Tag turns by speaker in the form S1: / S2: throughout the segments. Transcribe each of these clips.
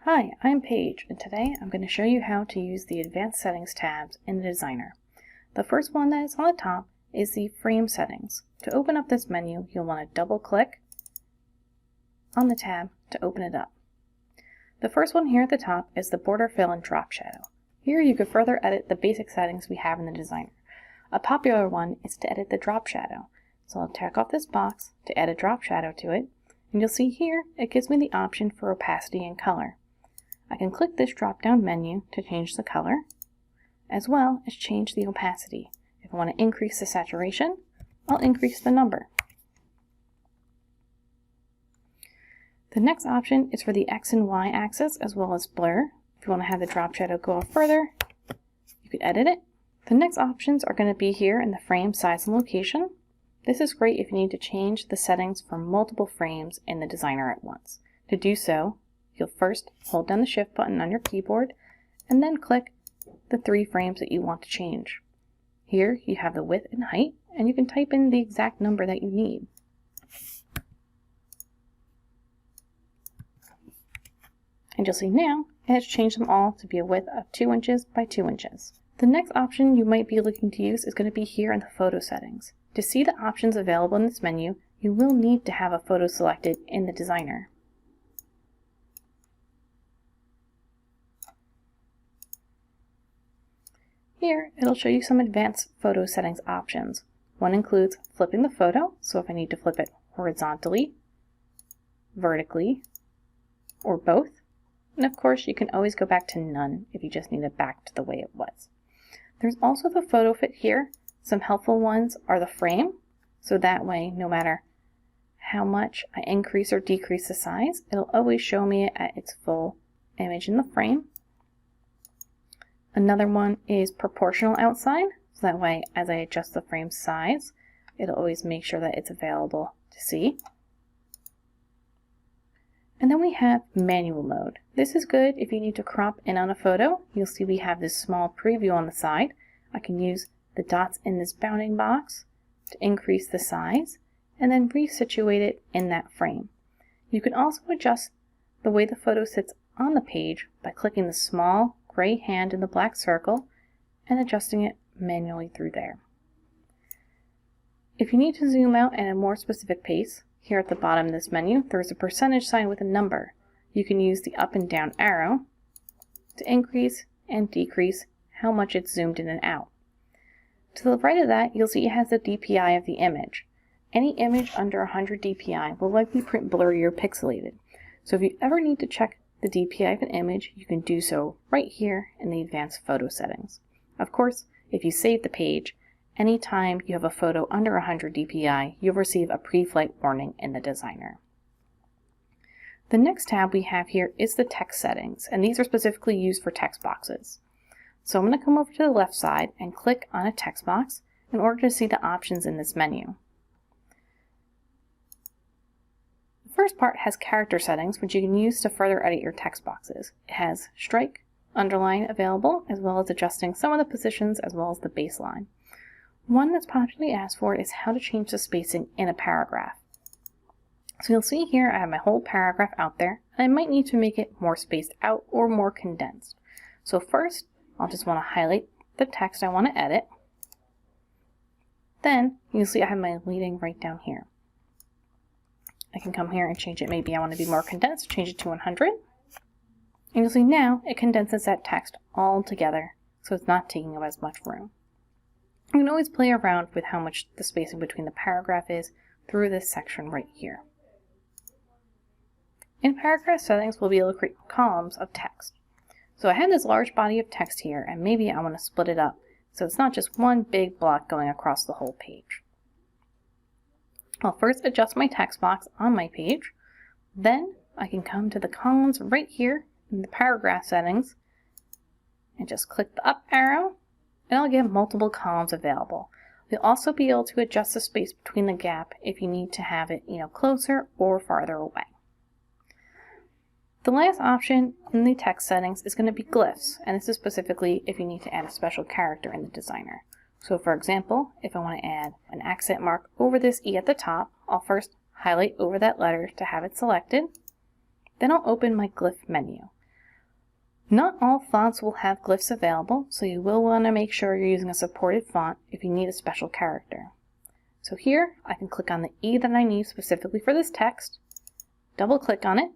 S1: Hi, I'm Paige, and today I'm going to show you how to use the Advanced Settings tabs in the Designer. The first one that is on the top is the Frame Settings. To open up this menu, you'll want to double-click on the tab to open it up. The first one here at the top is the Border Fill and Drop Shadow. Here you could further edit the basic settings we have in the Designer. A popular one is to edit the drop shadow. So I'll check off this box to add a drop shadow to it, and you'll see here it gives me the option for opacity and color. I can click this drop-down menu to change the color, as well as change the opacity. If I want to increase the saturation, I'll increase the number. The next option is for the X and Y axis as well as blur. If you want to have the drop shadow go off further, you could edit it. The next options are going to be here in the frame size and location. This is great if you need to change the settings for multiple frames in the Designer at once. To do so, you'll first hold down the Shift button on your keyboard and then click the 3 frames that you want to change. Here you have the width and height, and you can type in the exact number that you need. And you'll see now it has changed them all to be a width of 2 inches by 2 inches. The next option you might be looking to use is going to be here in the photo settings. To see the options available in this menu, you will need to have a photo selected in the Designer. Here, it'll show you some advanced photo settings options. One includes flipping the photo, so if I need to flip it horizontally, vertically, or both. And of course, you can always go back to none if you just need it back to the way it was. There's also the photo fit here. Some helpful ones are the frame, so that way, no matter how much I increase or decrease the size, it'll always show me it at its full image in the frame. Another one is proportional outside, so that way as I adjust the frame size, it'll always make sure that it's available to see. And then we have manual mode. This is good if you need to crop in on a photo. You'll see we have this small preview on the side. I can use the dots in this bounding box to increase the size and then resituate it in that frame. You can also adjust the way the photo sits on the page by clicking the small gray hand in the black circle and adjusting it manually through there. If you need to zoom out at a more specific pace, here at the bottom of this menu there's a percentage sign with a number. You can use the up and down arrow to increase and decrease how much it's zoomed in and out. To the right of that, you'll see it has the DPI of the image. Any image under 100 DPI will likely print blurry or pixelated. So if you ever need to check the DPI of an image, you can do so right here in the advanced photo settings. Of course, if you save the page, anytime you have a photo under 100 DPI, you'll receive a pre-flight warning in the Designer. The next tab we have here is the text settings, and these are specifically used for text boxes. So I'm going to come over to the left side and click on a text box in order to see the options in this menu. The first part has character settings, which you can use to further edit your text boxes. It has strike, underline available, as well as adjusting some of the positions as well as the baseline. One that's popularly asked for is how to change the spacing in a paragraph. So you'll see here I have my whole paragraph out there, and I might need to make it more spaced out or more condensed. So first, I'll just want to highlight the text I want to edit. Then you'll see I have my leading right down here. I can come here and change it. Maybe I want to be more condensed, change it to 100. And you'll see now it condenses that text all together, so it's not taking up as much room. You can always play around with how much the spacing between the paragraph is through this section right here. In paragraph settings, we'll be able to create columns of text. So I have this large body of text here, and maybe I want to split it up so it's not just one big block going across the whole page. I'll first adjust my text box on my page. Then I can come to the columns right here in the paragraph settings and just click the up arrow, and I'll get multiple columns available. You'll also be able to adjust the space between the gap if you need to have it, closer or farther away. The last option in the text settings is going to be glyphs, and this is specifically if you need to add a special character in the Designer. So for example, if I want to add an accent mark over this E at the top, I'll first highlight over that letter to have it selected. Then I'll open my glyph menu. Not all fonts will have glyphs available, so you will want to make sure you're using a supported font if you need a special character. So here, I can click on the E that I need specifically for this text, double click on it,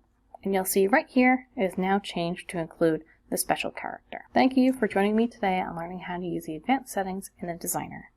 S1: and you'll see right here it is now changed to include the special character. Thank you for joining me today on learning how to use the advanced settings in the Designer.